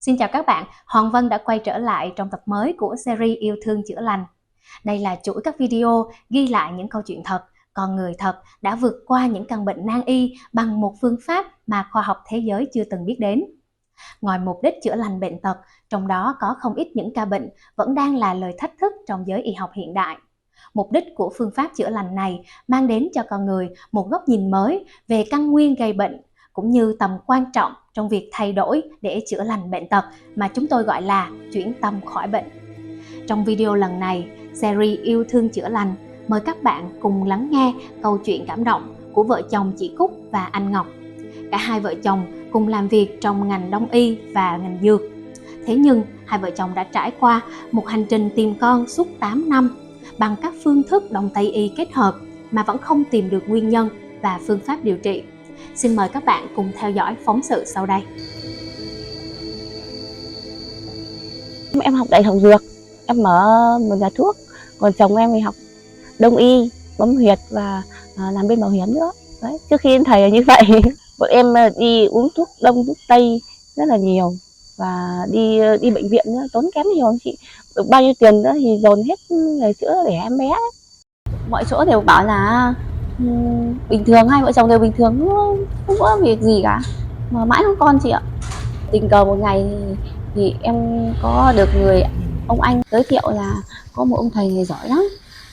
Xin chào các bạn, Hoàng Vân đã quay trở lại trong tập mới của series Yêu thương chữa lành. Đây là chuỗi các video ghi lại những câu chuyện thật, con người thật đã vượt qua những căn bệnh nan y bằng một phương pháp mà khoa học thế giới chưa từng biết đến. Ngoài mục đích chữa lành bệnh tật, trong đó có không ít những ca bệnh vẫn đang là lời thách thức trong giới y học hiện đại. Mục đích của phương pháp chữa lành này mang đến cho con người một góc nhìn mới về căn nguyên gây bệnh, cũng như tầm quan trọng trong việc thay đổi để chữa lành bệnh tật mà chúng tôi gọi là chuyển tâm khỏi bệnh. Trong video lần này, series Yêu thương chữa lành, mời các bạn cùng lắng nghe câu chuyện cảm động của vợ chồng chị Cúc và anh Ngọc. Cả hai vợ chồng cùng làm việc trong ngành đông y và ngành dược. Thế nhưng hai vợ chồng đã trải qua một hành trình tìm con suốt 8 năm bằng các phương thức đông tây y kết hợp mà vẫn không tìm được nguyên nhân và phương pháp điều trị. Xin mời các bạn cùng theo dõi phóng sự sau đây. Em học đại học dược, em mở một nhà thuốc, còn chồng em thì học đông y, bấm huyệt và làm bên bảo hiểm nữa. Đấy, trước khi đến thầy là như vậy. Bọn em đi uống thuốc đông, thuốc tây rất là nhiều và đi bệnh viện nữa, tốn kém nhiều chị. Được bao nhiêu tiền nữa thì dồn hết lời chữa để em bé đấy. Mọi chỗ đều bảo là bình thường, hai vợ chồng đều bình thường, không có việc gì cả, mà mãi không con chị ạ. Tình cờ một ngày thì em có được người ông anh giới thiệu là có một ông thầy này giỏi lắm,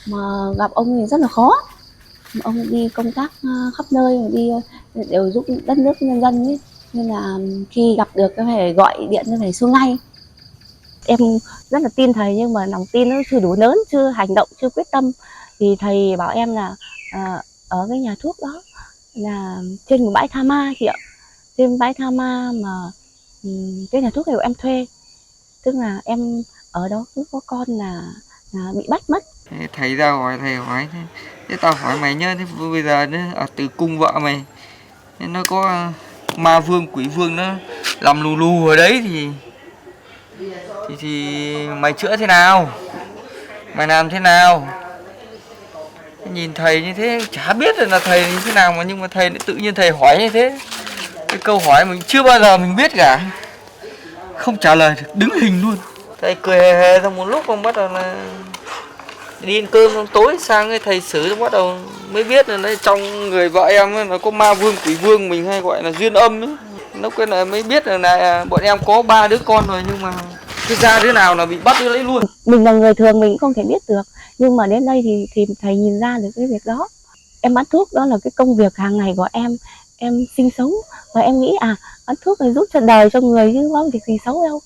mà gặp ông thì rất là khó. Ông đi công tác khắp nơi, đi đều giúp đất nước nhân dân ấy, nên là khi gặp được cái phải gọi điện cho phải xuống ngay. Em rất là tin thầy, nhưng mà lòng tin nó chưa đủ lớn, chưa hành động, chưa quyết tâm. Thì thầy bảo em là ở cái nhà thuốc đó là trên một bãi tha ma chị ạ, trên bãi tha ma mà cái nhà thuốc này của em thuê, tức là em ở đó cứ có con là bị bắt mất. Thầy ra hỏi, thầy hỏi thế tao hỏi mày nhá, thế bây giờ nữa ở từ cung vợ mày nó có ma vương quỷ vương nó làm lù lù ở đấy thì mày chữa thế nào, mày làm thế nào? Nhìn thầy như thế chả biết là thầy như thế nào, mà nhưng mà thầy tự nhiên thầy hỏi như thế, cái câu hỏi mình chưa bao giờ mình biết cả, không trả lời được, đứng hình luôn. Thầy cười hề hề, xong một lúc xong bắt đầu là đi ăn cơm, xong tối sang cái thầy xử, bắt đầu mới biết là đấy, trong người vợ em ấy, nó có ma vương quỷ vương, mình hay gọi là duyên âm ấy. Lúc cái này mới biết là bọn em có 3 đứa con rồi, nhưng mà cứ ra đứa nào là bị bắt đứa lấy luôn. Mình là người thường mình cũng không thể biết được, nhưng mà đến đây thì thầy nhìn ra được cái việc đó. Em bán thuốc đó là cái công việc hàng ngày của em sinh sống, và em nghĩ bán thuốc này giúp cho đời cho người chứ không việc gì xấu đâu.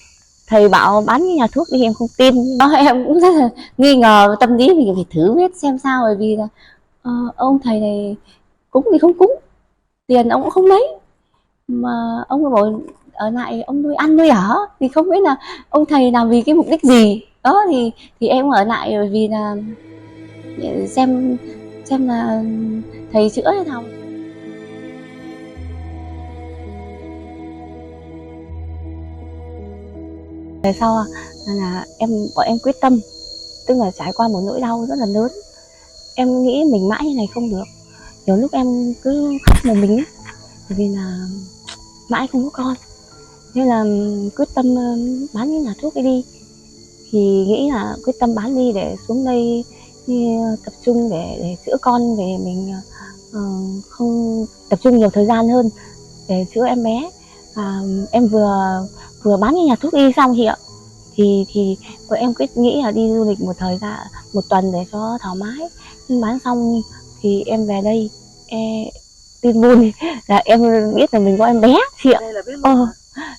Thầy bảo bán cái nhà thuốc đi, em không tin. Em cũng rất là nghi ngờ, tâm lý mình phải thử biết xem sao, bởi vì là ông thầy này cúng thì không cúng, tiền ông cũng không lấy, mà ông có bảo ở lại ông nuôi ăn nuôi ở, thì không biết là ông thầy làm vì cái mục đích gì đó. Thì em ở lại bởi vì là xem là thầy chữa thế nào. Về sau là bọn em quyết tâm, tức là trải qua một nỗi đau rất là lớn. Em nghĩ mình mãi như này không được, nhiều lúc em cứ khóc một mình ấy, bởi vì là mãi không có con, nên là quyết tâm bán cái nhà thuốc ấy đi. Thì nghĩ là quyết tâm bán đi để xuống đây tập trung để chữa con, để mình không tập trung nhiều thời gian hơn để chữa em bé. Em vừa bán cái nhà thuốc đi xong chị ạ, thì bọn em quyết nghĩ là đi du lịch một tuần để cho thoải mái. Nhưng bán xong thì em về đây, tin vui là em biết là mình có em bé chị ạ.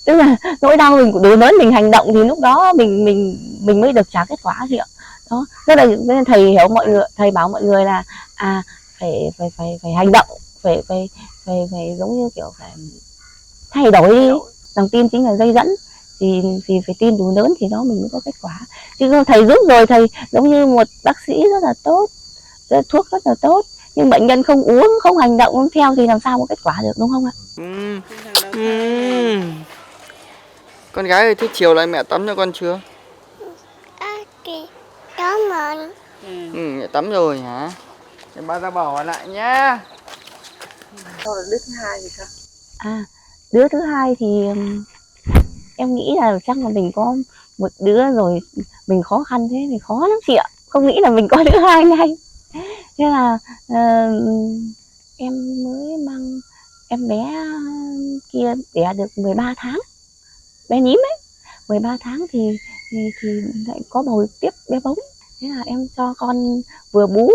Tức là nỗi đau mình cũng đủ lớn, mình hành động thì lúc đó mình mới được trả kết quả chị ạ. Đó, rất là nên thầy hiểu mọi người, thầy bảo mọi người là phải hành động, phải giống như kiểu phải thay đổi đi. Lòng tin chính là dây dẫn, thì phải tin đủ lớn thì đó mình mới có kết quả. Chứ không thầy giúp rồi, thầy giống như một bác sĩ rất là tốt, thuốc rất là tốt, nhưng bệnh nhân không uống, không hành động, không theo thì làm sao có kết quả được, đúng không ạ? Con gái ơi, thế chiều lại mẹ tắm cho con chưa? Cảm ơn. Mẹ tắm rồi hả? Để ba ra bảo lại nhá. Sau là đứa thứ hai thì sao? Đứa thứ hai thì Em nghĩ là chắc là mình có một đứa rồi, mình khó khăn thế thì khó lắm chị ạ, không nghĩ là mình có đứa hai ngay. Thế là em mới mang em bé kia đẻ được 13 tháng, bé nhím ấy, 13 tháng thì lại có bầu tiếp bé bóng. Thế là em cho con vừa bú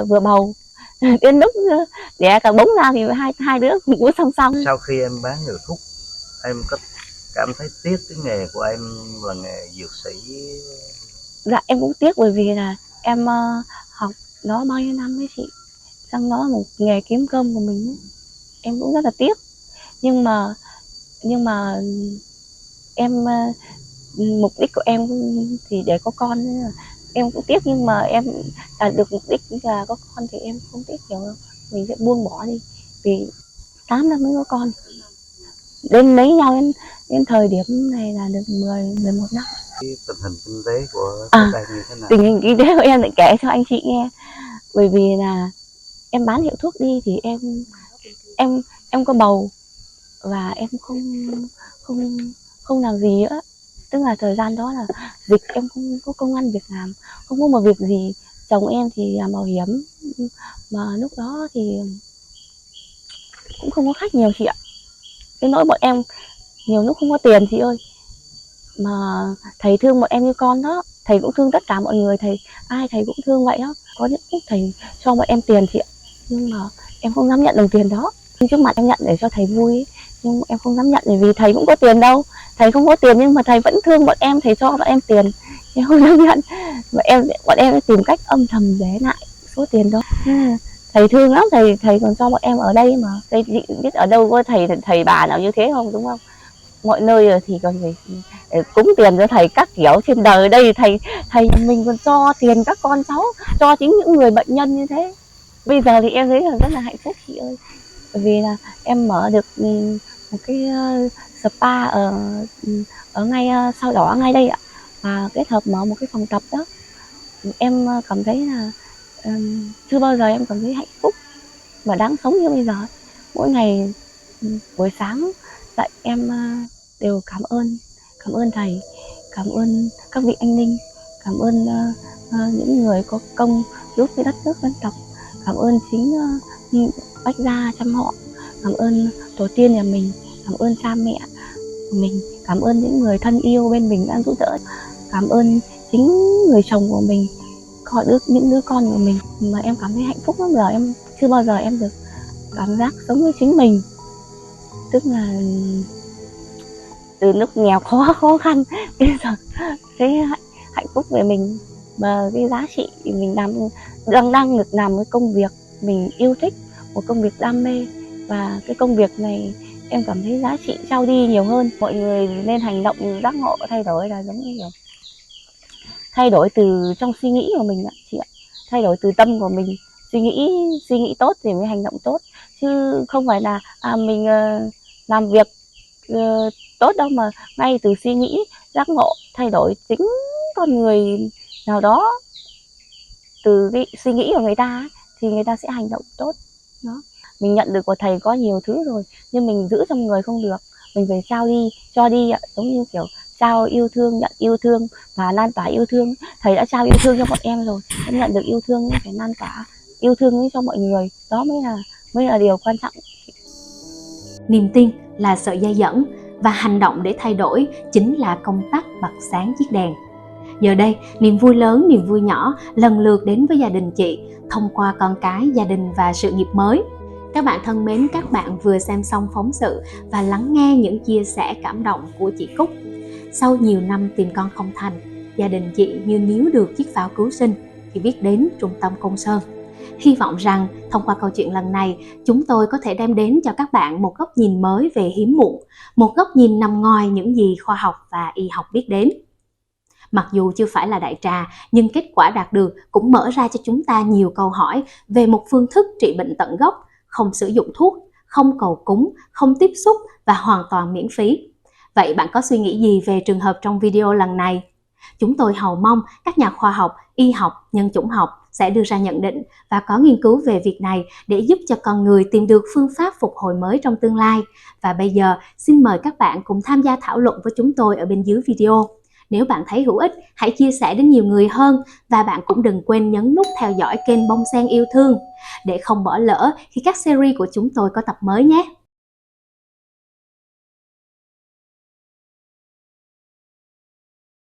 vừa bầu. Đến lúc đẻ cả bóng ra thì hai đứa cũng bú song song. Sau khi em bán được thuốc, em có cảm thấy tiếc cái nghề của em là nghề dược sĩ? Dạ em cũng tiếc, bởi vì là em học nó bao nhiêu năm ấy chị, xong nó là một nghề kiếm cơm của mình ấy. Em cũng rất là tiếc, nhưng mà em mục đích của em thì để có con nên là em cũng tiếc, nhưng mà em đạt được mục đích là có con thì em không tiếc nhiều đâu, mình sẽ buông bỏ đi, vì 8 năm mới có con, đến lấy nhau đến thời điểm này là được 11 năm. Cái tình hình kinh tế của các bạn như thế nào? Tình hình kinh tế của em lại kể cho anh chị nghe, bởi vì là em bán hiệu thuốc đi thì em có bầu và em không làm gì nữa, tức là thời gian đó là dịch, em không có công ăn việc làm, không có một việc gì. Chồng em thì làm bảo hiểm, mà lúc đó thì cũng không có khách nhiều chị ạ. Cái nỗi bọn em nhiều lúc không có tiền chị ơi, mà thầy thương bọn em như con đó, thầy cũng thương tất cả mọi người, ai thầy cũng thương vậy đó. Có những lúc thầy cho bọn em tiền chị ạ, nhưng mà em không dám nhận đồng tiền đó. Trước mặt em nhận để cho thầy vui ấy, nhưng em không dám nhận, bởi vì thầy cũng có tiền đâu, thầy không có tiền nhưng mà thầy vẫn thương bọn em, thầy cho bọn em tiền, em không dám nhận. Bọn em tìm cách âm thầm để lại số tiền đó. Thầy thương lắm, thầy còn cho bọn em ở đây mà, thầy biết ở đâu có thầy bà nào như thế không, đúng không? Mọi nơi thì còn phải cúng tiền cho thầy các kiểu, trên đời đây thầy mình còn cho tiền các con cháu, cho chính những người bệnh nhân như thế. Bây giờ thì em thấy là rất là hạnh phúc chị ơi, bởi vì là em mở được một cái spa ở ngay Sao Đỏ ngay đây ạ, và kết hợp mở một cái phòng tập đó. Em cảm thấy là chưa bao giờ em cảm thấy hạnh phúc và đáng sống như bây giờ. Mỗi ngày buổi sáng dậy em đều cảm ơn thầy, cảm ơn các vị anh ninh, cảm ơn những người có công giúp cái đất nước dân tộc, cảm ơn chính Bách Gia chăm họ, cảm ơn tổ tiên nhà mình, cảm ơn cha mẹ của mình, cảm ơn những người thân yêu bên mình đang giúp đỡ, cảm ơn chính người chồng của mình, có những đứa con của mình, mà em cảm thấy hạnh phúc lắm. Giờ em chưa bao giờ em được cảm giác sống với chính mình, tức là từ lúc nghèo khó khăn bây giờ thấy hạnh phúc về mình, và cái giá trị mình đang được làm cái công việc mình yêu thích, một công việc đam mê, và cái công việc này em cảm thấy giá trị trao đi nhiều hơn. Mọi người nên hành động giác ngộ, thay đổi là giống như kiểu thay đổi từ trong suy nghĩ của mình ạ chị ạ, thay đổi từ tâm của mình, suy nghĩ tốt thì mới hành động tốt, chứ không phải là mình làm việc tốt đâu, mà ngay từ suy nghĩ giác ngộ, thay đổi chính con người nào đó từ cái suy nghĩ của người ta ấy, thì người ta sẽ hành động tốt đó. Mình nhận được của thầy có nhiều thứ rồi, nhưng mình giữ trong người không được, mình phải trao đi, cho đi ạ, giống như kiểu trao yêu thương, nhận yêu thương và lan tỏa yêu thương. Thầy đã trao yêu thương cho bọn em rồi, em nhận được yêu thương phải lan tỏa yêu thương cho mọi người, đó mới là điều quan trọng. Niềm tin là sợi dây dẫn, và hành động để thay đổi chính là công tắc bật sáng chiếc đèn. Giờ đây, niềm vui lớn, niềm vui nhỏ lần lượt đến với gia đình chị thông qua con cái, gia đình và sự nghiệp mới. Các bạn thân mến, các bạn vừa xem xong phóng sự và lắng nghe những chia sẻ cảm động của chị Cúc. Sau nhiều năm tìm con không thành, gia đình chị như níu được chiếc phao cứu sinh khi biết đến trung tâm Côn Sơn. Hy vọng rằng thông qua câu chuyện lần này, chúng tôi có thể đem đến cho các bạn một góc nhìn mới về hiếm muộn, một góc nhìn nằm ngoài những gì khoa học và y học biết đến. Mặc dù chưa phải là đại trà, nhưng kết quả đạt được cũng mở ra cho chúng ta nhiều câu hỏi về một phương thức trị bệnh tận gốc, không sử dụng thuốc, không cầu cúng, không tiếp xúc và hoàn toàn miễn phí. Vậy bạn có suy nghĩ gì về trường hợp trong video lần này? Chúng tôi hầu mong các nhà khoa học, y học, nhân chủng học sẽ đưa ra nhận định và có nghiên cứu về việc này để giúp cho con người tìm được phương pháp phục hồi mới trong tương lai. Và bây giờ, xin mời các bạn cùng tham gia thảo luận với chúng tôi ở bên dưới video. Nếu bạn thấy hữu ích, hãy chia sẻ đến nhiều người hơn và bạn cũng đừng quên nhấn nút theo dõi kênh Bông Sen Yêu Thương để không bỏ lỡ khi các series của chúng tôi có tập mới nhé.